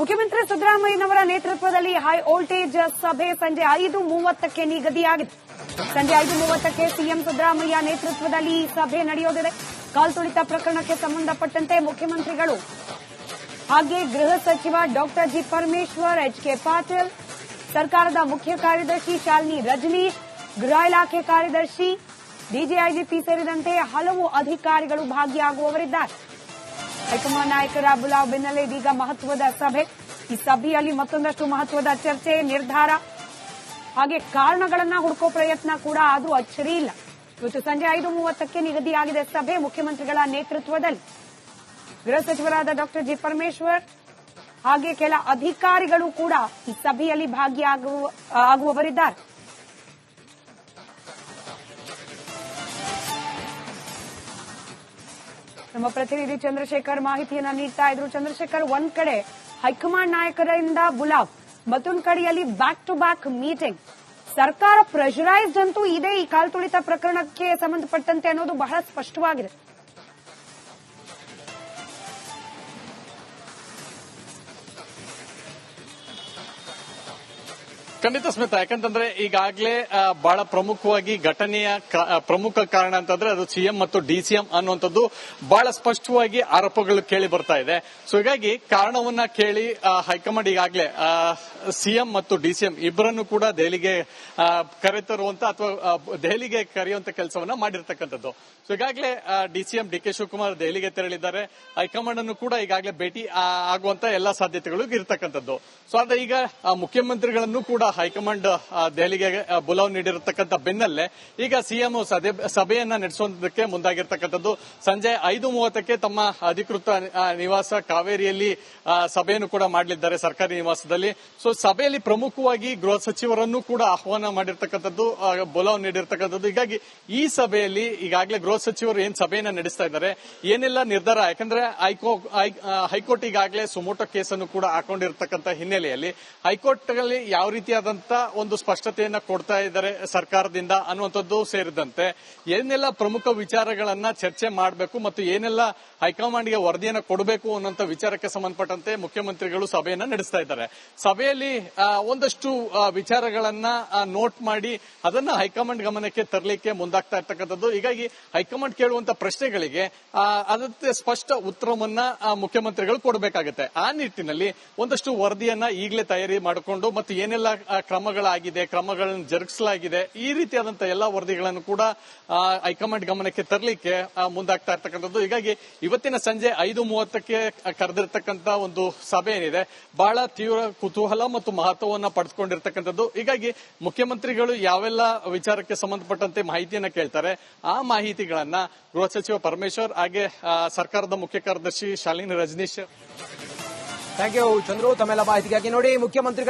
ಮುಖ್ಯಮಂತ್ರಿ ಸಿದ್ದರಾಮಯ್ಯನವರ ನೇತೃತ್ವದಲ್ಲಿ ಹೈ ವೋಲ್ಟೇಜ್ ಸಭೆ ಸಂಜೆ 5:30ಕ್ಕೆ ನಿಗದಿಯಾಗಿದೆ. ಸಂಜೆ 5:30ಕ್ಕೆ ಸಿಎಂ ಸಿದ್ದರಾಮಯ್ಯ ನೇತೃತ್ವದಲ್ಲಿ ಸಭೆ ನಡೆಯೋದಿದೆ. ಕಾಲ್ತುಳಿತ ಪ್ರಕರಣಕ್ಕೆ ಸಂಬಂಧಪಟ್ಟಂತೆ ಮುಖ್ಯಮಂತ್ರಿಗಳು ಹಾಗೆ ಗೃಹ ಸಚಿವ doctor G Parameshwar, HK. Patil, ಸರ್ಕಾರದ ಮುಖ್ಯ ಕಾರ್ಯದರ್ಶಿ ಶಾಲಿನಿ ರಜನೀಶ್, ಗೃಹ ಇಲಾಖೆ ಕಾರ್ಯದರ್ಶಿ ಡಿಜಿಐಜಿಪಿ ಸೇರಿದಂತೆ ಹಲವು ಅಧಿಕಾರಿಗಳು ಭಾಗಿಯಾಗುವವರಿದ್ದಾರೆ. ಹೈಕಮಾಂಡ್ ನಾಯಕರ ಬುಲಾವ್ ಬೆನ್ನಲ್ಲೇ ಇದೀಗ ಮಹತ್ವದ ಸಭೆ. ಈ ಸಭೆಯಲ್ಲಿ ಮತ್ತೊಂದಷ್ಟು ಮಹತ್ವದ ಚರ್ಚೆ, ನಿರ್ಧಾರ ಹಾಗೆ ಕಾರಣಗಳನ್ನ ಹುಡುಕೋ ಪ್ರಯತ್ನ ಕೂಡ ಆದ್ರೂ ಅಚ್ಚರಿ ಇಲ್ಲ. ಇವತ್ತು ಸಂಜೆ 5:30ಕ್ಕೆ ನಿಗದಿಯಾಗಿದೆ ಸಭೆ. ಮುಖ್ಯಮಂತ್ರಿಗಳ ನೇತೃತ್ವದಲ್ಲಿ ಗೃಹ ಸಚಿವರಾದ ಡಾಕ್ಟರ್ ಜಿ ಪರಮೇಶ್ವರ್ ಹಾಗೆ ಕೆಲ ಅಧಿಕಾರಿಗಳು ಕೂಡ ಈ ಸಭೆಯಲ್ಲಿ ಭಾಗಿಯಾಗುವವರಿದ್ದಾರೆ. ನಮ್ಮ ಪ್ರತಿನಿಧಿ ಚಂದ್ರಶೇಖರ್ ಮಾಹಿತಿಯನ್ನ ನೀಡ್ತಾ ಇದ್ರು. ಚಂದ್ರಶೇಖರ್, ಒಂದ್ ಕಡೆ ಹೈಕಮಾಂಡ್ ನಾಯಕರಿಂದ ಬುಲಾವ್, ಮತ್ತೊಂದು ಕಡೆಯಲ್ಲಿ ಬ್ಯಾಕ್ ಟು ಬ್ಯಾಕ್ ಮೀಟಿಂಗ್. ಸರ್ಕಾರ ಪ್ರೆಷರೈಸ್ಡ್ ಅಂತೂ ಇದೆ ಈ ಕಾಲ್ತುಳಿತ ಪ್ರಕರಣಕ್ಕೆ ಸಂಬಂಧಪಟ್ಟಂತೆ ಅನ್ನೋದು ಬಹಳ ಸ್ಪಷ್ಟವಾಗಿದೆ. ಖಂಡಿತ ಸ್ಮಿತಾ, ಯಾಕಂತಂದ್ರೆ ಈಗಾಗಲೇ ಬಹಳ ಪ್ರಮುಖವಾಗಿ ಘಟನೆಯ ಪ್ರಮುಖ ಕಾರಣ ಅಂತಂದ್ರೆ ಅದು ಸಿಎಂ ಮತ್ತು ಡಿಸಿಎಂ ಅನ್ನುವಂಥದ್ದು ಬಹಳ ಸ್ಪಷ್ಟವಾಗಿ ಆರೋಪಗಳು ಕೇಳಿ ಬರ್ತಾ ಇದೆ. ಸೊ ಹೀಗಾಗಿ ಕಾರಣವನ್ನ ಕೇಳಿ ಹೈಕಮಾಂಡ್ ಈಗಾಗಲೇ ಸಿಎಂ ಮತ್ತು ಡಿಸಿಎಂ ಇಬ್ಬರನ್ನು ಕೂಡ ದೆಹಲಿಗೆ ಕರೆತರುವಂತ ಅಥವಾ ದೆಹಲಿಗೆ ಕರೆಯುವಂತ ಕೆಲಸವನ್ನ ಮಾಡಿರ್ತಕ್ಕಂಥದ್ದು. ಸೊ ಈಗಾಗಲೇ ಡಿಸಿಎಂ ಡಿ.ಕೆ. ಶಿವಕುಮಾರ್ ದೆಹಲಿಗೆ ತೆರಳಿದ್ದಾರೆ. ಹೈಕಮಾಂಡ್ ಅನ್ನು ಕೂಡ ಈಗಾಗಲೇ ಭೇಟಿ ಆಗುವಂತ ಎಲ್ಲಾ ಸಾಧ್ಯತೆಗಳು ಇರತಕ್ಕಂಥದ್ದು. ಸೊ ಆದ್ರೆ ಈಗ ಮುಖ್ಯಮಂತ್ರಿಗಳನ್ನು ಕೂಡ ಹೈಕಮಾಂಡ್ ದೆಹಲಿಗೆ ಬುಲಾವ್ ನೀಡಿರತಕ್ಕಂಥ ಬೆನ್ನಲ್ಲೇ ಈಗ ಸಿಎಂ ಸಭೆಯನ್ನ ನಡೆಸುವುದಕ್ಕೆ ಮುಂದಾಗಿರ್ತಕ್ಕಂಥದ್ದು. ಸಂಜೆ 5:30ಕ್ಕೆ ತಮ್ಮ ಅಧಿಕೃತ ನಿವಾಸ ಕಾವೇರಿಯಲ್ಲಿ ಸಭೆಯನ್ನು ಕೂಡ ಮಾಡಲಿದ್ದಾರೆ, ಸರ್ಕಾರಿ ನಿವಾಸದಲ್ಲಿ. ಸೊ ಸಭೆಯಲ್ಲಿ ಪ್ರಮುಖವಾಗಿ ಗೃಹ ಸಚಿವರನ್ನು ಕೂಡ ಆಹ್ವಾನ ಮಾಡಿರ್ತಕ್ಕಂಥದ್ದು, ಬುಲಾವ್ ನೀಡಿರ್ತಕ್ಕಂಥದ್ದು. ಹೀಗಾಗಿ ಈ ಸಭೆಯಲ್ಲಿ ಈಗಾಗಲೇ ಗೃಹ ಸಚಿವರು ಏನ್ ಸಭೆಯನ್ನ ನಡೆಸ್ತಾ ಇದ್ದಾರೆ, ಏನೆಲ್ಲ ನಿರ್ಧಾರ, ಯಾಕಂದ್ರೆ ಹೈಕೋರ್ಟ್ ಈಗಾಗಲೇ ಸುಮೋಟೋ ಕೇಸನ್ನು ಕೂಡ ಹಾಕೊಂಡಿರ್ತಕ್ಕಂಥ ಹಿನ್ನೆಲೆಯಲ್ಲಿ ಹೈಕೋರ್ಟ್ ನಲ್ಲಿ ಯಾವ ರೀತಿಯಾದಂತ ಒಂದು ಸ್ಪಷ್ಟತೆಯನ್ನ ಕೊಡ್ತಾ ಇದ್ದಾರೆ ಸರ್ಕಾರದಿಂದ ಅನ್ನುವಂಥದ್ದು ಸೇರಿದಂತೆ ಏನೆಲ್ಲ ಪ್ರಮುಖ ವಿಚಾರಗಳನ್ನ ಚರ್ಚೆ ಮಾಡಬೇಕು ಮತ್ತು ಏನೆಲ್ಲ ಹೈಕಮಾಂಡ್ಗೆ ವರದಿಯನ್ನ ಕೊಡಬೇಕು ಅನ್ನುವಂಥ ವಿಚಾರಕ್ಕೆ ಸಂಬಂಧಪಟ್ಟಂತೆ ಮುಖ್ಯಮಂತ್ರಿಗಳು ಸಭೆಯನ್ನ ನಡೆಸ್ತಾ ಇದ್ದಾರೆ. ಸಭೆಯಲ್ಲಿ ಒಂದಷ್ಟು ವಿಚಾರಗಳನ್ನ ನೋಟ್ ಮಾಡಿ ಅದನ್ನ ಹೈಕಮಾಂಡ್ ಗಮನಕ್ಕೆ ತರಲಿಕ್ಕೆ ಮುಂದಾಗ್ತಾ ಇರ್ತಕ್ಕಂಥದ್ದು. ಹೀಗಾಗಿ ಹೈಕಮಾಂಡ್ ಕೇಳುವಂತ ಪ್ರಶ್ನೆಗಳಿಗೆ ಅದಕ್ಕೆ ಸ್ಪಷ್ಟ ಉತ್ತರವನ್ನ ಮುಖ್ಯಮಂತ್ರಿಗಳು ಕೊಡಬೇಕಾಗುತ್ತೆ. ಆ ನಿಟ್ಟಿನಲ್ಲಿ ಒಂದಷ್ಟು ವರದಿಯನ್ನ ಈಗಲೇ ತಯಾರಿ ಮಾಡಿಕೊಂಡು ಮತ್ತು ಏನೆಲ್ಲ ಕ್ರಮಗಳಾಗಿದೆ, ಕ್ರಮಗಳನ್ನು ಜರುಗಿಸಲಾಗಿದೆ, ಈ ರೀತಿಯಾದಂತಹ ಎಲ್ಲಾ ವರದಿಗಳನ್ನು ಕೂಡ ಹೈಕಮಾಂಡ್ ಗಮನಕ್ಕೆ ತರಲಿಕ್ಕೆ ಮುಂದಾಗ್ತಾ ಇರ್ತಕ್ಕಂಥದ್ದು. ಹೀಗಾಗಿ ಇವತ್ತಿನ ಸಂಜೆ 5:30ಕ್ಕೆ ಕರೆದಿರ್ತಕ್ಕಂಥ ಒಂದು ಸಭೆ ಏನಿದೆ ಬಹಳ ತೀವ್ರ ಕುತೂಹಲ ಮತ್ತು ಮಹತ್ವವನ್ನ ಪಡೆದುಕೊಂಡಿರ್ತಕ್ಕಂಥದ್ದು. ಹೀಗಾಗಿ ಮುಖ್ಯಮಂತ್ರಿಗಳು ಯಾವೆಲ್ಲ ವಿಚಾರಕ್ಕೆ ಸಂಬಂಧಪಟ್ಟಂತೆ ಮಾಹಿತಿಯನ್ನ ಕೇಳ್ತಾರೆ, ಆ ಮಾಹಿತಿಗಳನ್ನ ಗೃಹ ಸಚಿವ ಪರಮೇಶ್ವರ್ ಹಾಗೆ ಸರ್ಕಾರದ ಮುಖ್ಯ ಕಾರ್ಯದರ್ಶಿ ಶಾಲಿನಿ ರಜನೀಶ್. ಥ್ಯಾಂಕ್ ಯು ಚಂದ್ರು, ತಮ್ಮೆಲ್ಲ ಮಾಹಿತಿಗಾಗಿ. ನೋಡಿ, ಮುಖ್ಯಮಂತ್ರಿ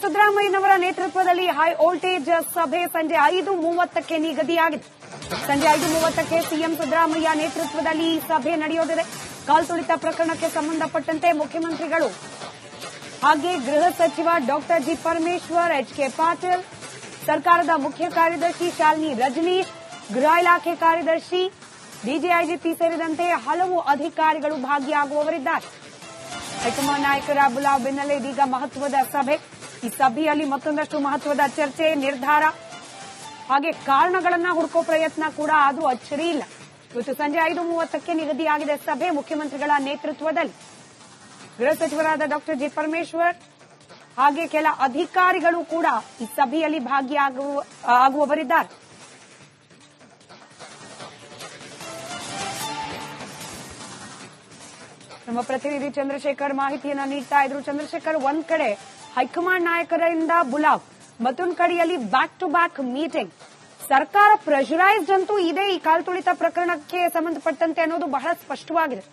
ಸಿದ್ದರಾಮಯ್ಯನವರ ನೇತೃತ್ವದಲ್ಲಿ ಹೈ ವೋಲ್ಟೇಜ್ ಸಭೆ ಸಂಜೆ 5:30ಕ್ಕೆ ನಿಗದಿಯಾಗಿದೆ. ಸಂಜೆ 5:30ಕ್ಕೆ ಸಿಎಂ ಸಿದ್ದರಾಮಯ್ಯ ನೇತೃತ್ವದಲ್ಲಿ ಸಭೆ ನಡೆಯೋದಿದೆ. ಕಾಲ್ತುಳಿತ ಪ್ರಕರಣಕ್ಕೆ ಸಂಬಂಧಪಟ್ಟಂತೆ ಮುಖ್ಯಮಂತ್ರಿಗಳು ಹಾಗೆ ಗೃಹ ಸಚಿವ doctor G Parameshwar, HK. Patil, ಸರ್ಕಾರದ ಮುಖ್ಯ ಕಾರ್ಯದರ್ಶಿ ಶಾಲಿನಿ ರಜನೀಶ್, ಗೃಹ ಇಲಾಖೆ ಕಾರ್ಯದರ್ಶಿ ಡಿಜಿಐಜಿಪಿ ಸೇರಿದಂತೆ ಹಲವು ಅಧಿಕಾರಿಗಳು ಭಾಗಿಯಾಗುವವರಿದ್ದಾರೆ. ಹೈಕಮಾಂಡ್ ನಾಯಕರ ಬುಲಾವ್ ಬೆನ್ನಲ್ಲೇ ಇದೀಗ ಮಹತ್ವದ ಸಭೆ. ಈ ಸಭೆಯಲ್ಲಿ ಮತ್ತೊಂದಷ್ಟು ಮಹತ್ವದ ಚರ್ಚೆ, ನಿರ್ಧಾರ ಹಾಗೆ ಕಾರಣಗಳನ್ನ ಹುಡುಕೋ ಪ್ರಯತ್ನ ಕೂಡ ಆದ್ರೂ ಅಚ್ಚರಿ ಇಲ್ಲ. ಇವತ್ತು ಸಂಜೆ 5:30ಕ್ಕೆ ನಿಗದಿಯಾಗಿದೆ ಸಭೆ. ಮುಖ್ಯಮಂತ್ರಿಗಳ ನೇತೃತ್ವದಲ್ಲಿ ಗೃಹ ಸಚಿವರಾದ ಡಾಕ್ಟರ್ ಜಿ ಪರಮೇಶ್ವರ್ ಹಾಗೆ ಕೆಲ ಅಧಿಕಾರಿಗಳು ಕೂಡ ಈ ಸಭೆಯಲ್ಲಿ ಭಾಗಿಯಾಗುವವರಿದ್ದಾರೆ. ನಮ್ಮ ಪ್ರತಿನಿಧಿ ಚಂದ್ರಶೇಖರ್ ಮಾಹಿತಿಯನ್ನ ನೀಡ್ತಾ ಇದ್ರು. ಚಂದ್ರಶೇಖರ್, ಒಂದ್ ಕಡೆ ಹೈಕಮಾಂಡ್ ನಾಯಕರಿಂದ ಬುಲಾವ್, ಮತ್ತೊಂದು ಕಡೆಯಲ್ಲಿ ಬ್ಯಾಕ್ ಟು ಬ್ಯಾಕ್ ಮೀಟಿಂಗ್. ಸರ್ಕಾರ ಪ್ರೆಷರೈಸ್ಡ್ ಅಂತೂ ಇದೆ ಈ ಕಾಲ್ತುಳಿತ ಪ್ರಕರಣಕ್ಕೆ ಸಂಬಂಧಪಟ್ಟಂತೆ ಅನ್ನೋದು ಬಹಳ ಸ್ಪಷ್ಟವಾಗಿದೆ.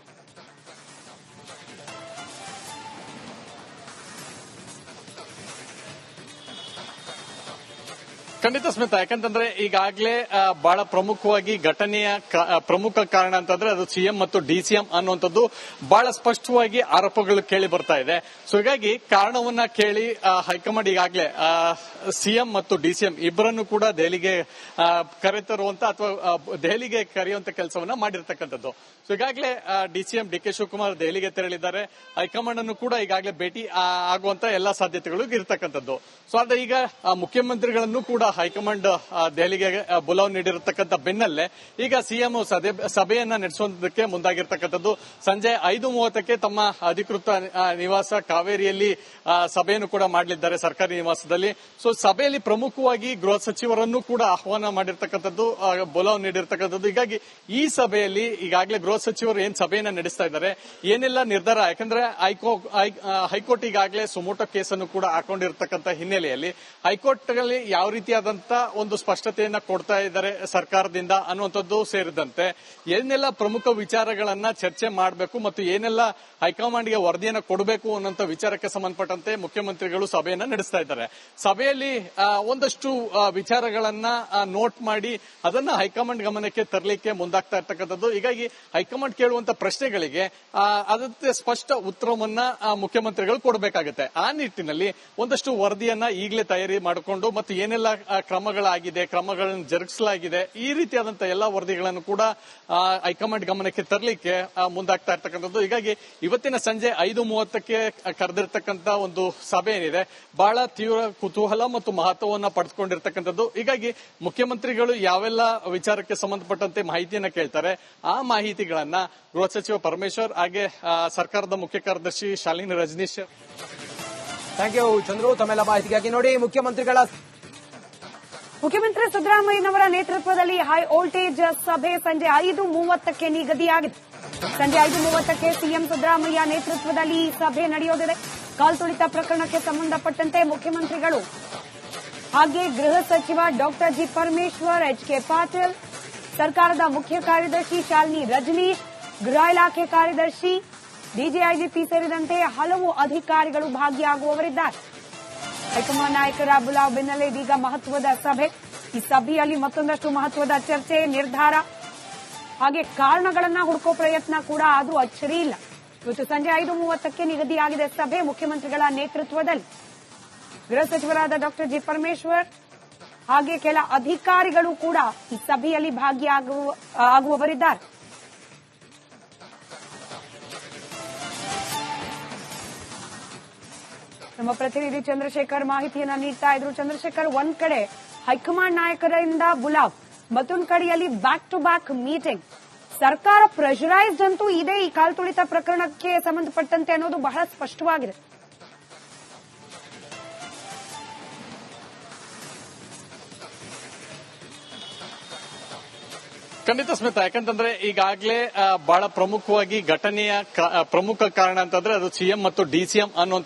ಖಂಡಿತ ಸ್ಮಿತಾ, ಯಾಕಂತಂದ್ರೆ ಈಗಾಗಲೇ ಬಹಳ ಪ್ರಮುಖವಾಗಿ ಘಟನೆಯ ಪ್ರಮುಖ ಕಾರಣ ಅಂತಂದ್ರೆ ಅದು ಸಿಎಂ ಮತ್ತು ಡಿಸಿಎಂ ಅನ್ನುವಂಥದ್ದು ಬಹಳ ಸ್ಪಷ್ಟವಾಗಿ ಆರೋಪಗಳು ಕೇಳಿ ಬರ್ತಾ ಇದೆ. ಸೊ ಹೀಗಾಗಿ ಕಾರಣವನ್ನ ಕೇಳಿ ಹೈಕಮಾಂಡ್ ಈಗಾಗಲೇ ಸಿಎಂ ಮತ್ತು ಡಿಸಿಎಂ ಇಬ್ಬರನ್ನು ಕೂಡ ದೆಹಲಿಗೆ ಕರೆತರುವಂತ ಅಥವಾ ದೆಹಲಿಗೆ ಕರೆಯುವಂತ ಕೆಲಸವನ್ನ ಮಾಡಿರ್ತಕ್ಕಂಥದ್ದು. ಸೊ ಈಗಾಗಲೇ ಡಿಸಿಎಂ ಡಿ ಕೆ ಶಿವಕುಮಾರ್ ದೆಹಲಿಗೆ ತೆರಳಿದ್ದಾರೆ. ಹೈಕಮಾಂಡ್ ಅನ್ನು ಕೂಡ ಈಗಾಗಲೇ ಭೇಟಿ ಆಗುವಂತ ಎಲ್ಲಾ ಸಾಧ್ಯತೆಗಳು ಇರತಕ್ಕಂಥದ್ದು. ಸೊ ಆದ್ರೆ ಈಗ ಮುಖ್ಯಮಂತ್ರಿಗಳನ್ನು ಕೂಡ ಹೈಕಮಾಂಡ್ ದೆಹಲಿಗೆ ಬುಲಾವ್ ನೀಡಿರತಕ್ಕಂಥ ಬೆನ್ನಲ್ಲೇ ಈಗ ಸಿಎಂ ಸಭೆಯನ್ನ ನಡೆಸುವುದಕ್ಕೆ ಮುಂದಾಗಿರ್ತಕ್ಕಂಥದ್ದು. ಸಂಜೆ 5:30ಕ್ಕೆ ತಮ್ಮ ಅಧಿಕೃತ ನಿವಾಸ ಕಾವೇರಿಯಲ್ಲಿ ಸಭೆಯನ್ನು ಕೂಡ ಮಾಡಲಿದ್ದಾರೆ, ಸರ್ಕಾರಿ ನಿವಾಸದಲ್ಲಿ. ಸೊ ಸಭೆಯಲ್ಲಿ ಪ್ರಮುಖವಾಗಿ ಗೃಹ ಸಚಿವರನ್ನು ಕೂಡ ಆಹ್ವಾನ ಮಾಡಿರ್ತಕ್ಕಂಥದ್ದು, ಬುಲಾವ್ ನೀಡಿರ್ತಕ್ಕಂಥದ್ದು. ಹೀಗಾಗಿ ಈ ಸಭೆಯಲ್ಲಿ ಈಗಾಗಲೇ ಗೃಹ ಸಚಿವರು ಏನ್ ಸಭೆಯನ್ನ ನಡೆಸ್ತಾ ಇದ್ದಾರೆ, ಏನೆಲ್ಲ ನಿರ್ಧಾರ, ಯಾಕಂದ್ರೆ ಹೈಕೋರ್ಟ್ ಈಗಾಗಲೇ ಸುಮೋಟೋ ಕೇಸನ್ನು ಕೂಡ ಹಾಕೊಂಡಿರ್ತಕ್ಕಂಥ ಹಿನ್ನೆಲೆಯಲ್ಲಿ ಹೈಕೋರ್ಟ್ ನಲ್ಲಿ ಯಾವ ರೀತಿಯಾದಂತ ಒಂದು ಸ್ಪಷ್ಟತೆಯನ್ನ ಕೊಡ್ತಾ ಇದ್ದಾರೆ ಸರ್ಕಾರದಿಂದ ಅನ್ನುವಂಥದ್ದು ಸೇರಿದಂತೆ ಏನೆಲ್ಲ ಪ್ರಮುಖ ವಿಚಾರಗಳನ್ನ ಚರ್ಚೆ ಮಾಡಬೇಕು ಮತ್ತು ಏನೆಲ್ಲ ಹೈಕಮಾಂಡ್ಗೆ ವರದಿಯನ್ನ ಕೊಡಬೇಕು ಅನ್ನೋಂಥ ವಿಚಾರಕ್ಕೆ ಸಂಬಂಧಪಟ್ಟಂತೆ ಮುಖ್ಯಮಂತ್ರಿಗಳು ಸಭೆಯನ್ನ ನಡೆಸ್ತಾ ಇದ್ದಾರೆ. ಸಭೆಯಲ್ಲಿ ಒಂದಷ್ಟು ವಿಚಾರಗಳನ್ನ ನೋಟ್ ಮಾಡಿ ಅದನ್ನ ಹೈಕಮಾಂಡ್ ಗಮನಕ್ಕೆ ತರಲಿಕ್ಕೆ ಮುಂದಾಗ್ತಾ ಇರ್ತಕ್ಕಂಥದ್ದು. ಹೀಗಾಗಿ ಹೈಕಮಾಂಡ್ ಕೇಳುವಂತ ಪ್ರಶ್ನೆಗಳಿಗೆ ಅದಕ್ಕೆ ಸ್ಪಷ್ಟ ಉತ್ತರವನ್ನ ಮುಖ್ಯಮಂತ್ರಿಗಳು ಕೊಡಬೇಕಾಗುತ್ತೆ. ಆ ನಿಟ್ಟಿನಲ್ಲಿ ಒಂದಷ್ಟು ವರದಿಯನ್ನ ಈಗಲೇ ತಯಾರಿ ಮಾಡಿಕೊಂಡು ಮತ್ತು ಏನೆಲ್ಲ ಕ್ರಮಗಳಾಗಿದೆ, ಕ್ರಮಗಳನ್ನು ಜರುಗಿಸಲಾಗಿದೆ, ಈ ರೀತಿಯಾದಂತಹ ಎಲ್ಲಾ ವರದಿಗಳನ್ನು ಕೂಡ ಹೈಕಮಾಂಡ್ ಗಮನಕ್ಕೆ ತರಲಿಕ್ಕೆ ಮುಂದಾಗ್ತಾ ಇರ್ತಕ್ಕಂಥದ್ದು. ಹೀಗಾಗಿ ಇವತ್ತಿನ ಸಂಜೆ 5:30ಕ್ಕೆ ಕರೆದಿರ್ತಕ್ಕಂಥ ಒಂದು ಸಭೆ ಏನಿದೆ ಬಹಳ ತೀವ್ರ ಕುತೂಹಲ ಮತ್ತು ಮಹತ್ವವನ್ನು ಪಡೆದುಕೊಂಡಿರ್ತಕ್ಕಂಥದ್ದು. ಹೀಗಾಗಿ ಮುಖ್ಯಮಂತ್ರಿಗಳು ಯಾವೆಲ್ಲ ವಿಚಾರಕ್ಕೆ ಸಂಬಂಧಪಟ್ಟಂತೆ ಮಾಹಿತಿಯನ್ನ ಕೇಳ್ತಾರೆ, ಆ ಮಾಹಿತಿಗಳನ್ನ ಗೃಹ ಸಚಿವ ಪರಮೇಶ್ವರ್ ಹಾಗೆ ಸರ್ಕಾರದ ಮುಖ್ಯ ಕಾರ್ಯದರ್ಶಿ ಶಾಲಿನಿ ರಜನೀಶ್. ಥ್ಯಾಂಕ್ ಯು ಚಂದ್ರು, ತಮ್ಮೆಲ್ಲ ಮಾಹಿತಿಗಾಗಿ. ನೋಡಿ, ಮುಖ್ಯಮಂತ್ರಿ ಸಿದ್ದರಾಮಯ್ಯನವರ ನೇತೃತ್ವದಲ್ಲಿ ಹೈ ವೋಲ್ಟೇಜ್ ಸಭೆ ಸಂಜೆ 5:30ಕ್ಕೆ ನಿಗದಿಯಾಗಿದೆ. ಸಂಜೆ 5:30ಕ್ಕೆ ಸಿಎಂ ಸಿದ್ದರಾಮಯ್ಯ ನೇತೃತ್ವದಲ್ಲಿ ಸಭೆ ನಡೆಯೋದಿದೆ. ಕಾಲ್ತುಳಿತ ಪ್ರಕರಣಕ್ಕೆ ಸಂಬಂಧಪಟ್ಟಂತೆ ಮುಖ್ಯಮಂತ್ರಿಗಳು ಹಾಗೆ ಗೃಹ ಸಚಿವ doctor G Parameshwar, HK. Patil, ಸರ್ಕಾರದ ಮುಖ್ಯ ಕಾರ್ಯದರ್ಶಿ ಶಾಲಿನಿ ರಜನೀಶ್, ಗೃಹ ಇಲಾಖೆ ಕಾರ್ಯದರ್ಶಿ, ಡಿಜಿಐಜಿಪಿ ಸೇರಿದಂತೆ ಹಲವು ಅಧಿಕಾರಿಗಳು ಭಾಗಿಯಾಗುವವರಿದ್ದಾರೆ. ಹೈಕಮಾಂಡ್ ನಾಯಕರ ಬುಲಾವ್ ಬೆನ್ನಲ್ಲೇ ಇದೀಗ ಮಹತ್ವದ ಸಭೆ. ಈ ಸಭೆಯಲ್ಲಿ ಮತ್ತೊಂದಷ್ಟು ಮಹತ್ವದ ಚರ್ಚೆ, ನಿರ್ಧಾರ ಹಾಗೆ ಕಾರಣಗಳನ್ನ ಹುಡುಕೋ ಪ್ರಯತ್ನ ಕೂಡ ಆದ್ರೂ ಅಚ್ಚರಿ ಇಲ್ಲ. ಇವತ್ತು ಸಂಜೆ 5:30ಕ್ಕೆ ನಿಗದಿಯಾಗಿದೆ ಸಭೆ ಮುಖ್ಯಮಂತ್ರಿಗಳ ನೇತೃತ್ವದಲ್ಲಿ. ಗೃಹ ಸಚಿವರಾದ ಡಾಕ್ಟರ್ ಜಿ ಪರಮೇಶ್ವರ್ ಹಾಗೆ ಕೆಲ ಅಧಿಕಾರಿಗಳು ಕೂಡ ಈ ಸಭೆಯಲ್ಲಿ ಭಾಗಿಯಾಗುವವರಿದ್ದಾರೆ. ನಮ್ಮ ಪ್ರತಿನಿಧಿ ಚಂದ್ರಶೇಖರ್ ಮಾಹಿತಿಯನ್ನ ನೀಡ್ತಾ ಇದ್ರು. ಚಂದ್ರಶೇಖರ್, ಒಂದ್ ಕಡೆ ಹೈಕಮಾಂಡ್ ನಾಯಕರಿಂದ ಬುಲಾವ್, ಮತ್ತೊಂದು ಕಡೆಯಲ್ಲಿ ಬ್ಯಾಕ್ ಟು ಬ್ಯಾಕ್ ಮೀಟಿಂಗ್. ಸರ್ಕಾರ ಪ್ರೆಷರೈಸ್ಡ್ ಅಂತೂ ಇದೆ ಈ ಕಾಲ್ತುಳಿತ ಪ್ರಕರಣಕ್ಕೆ ಸಂಬಂಧಪಟ್ಟಂತೆ ಅನ್ನೋದು ಬಹಳ ಸ್ಪಷ್ಟವಾಗಿದೆ. ಖಂಡಿತ ಸ್ಮಿತಾ, ಯಾಕಂತಂದ್ರೆ ಈಗಾಗಲೇ ಬಹಳ ಪ್ರಮುಖವಾಗಿ ಘಟನೆಯ ಪ್ರಮುಖ ಕಾರಣ ಅಂತಂದ್ರೆ ಅದು ಸಿಎಂ ಮತ್ತು ಡಿಸಿಎಂ ಅನ್ನುವಂಥ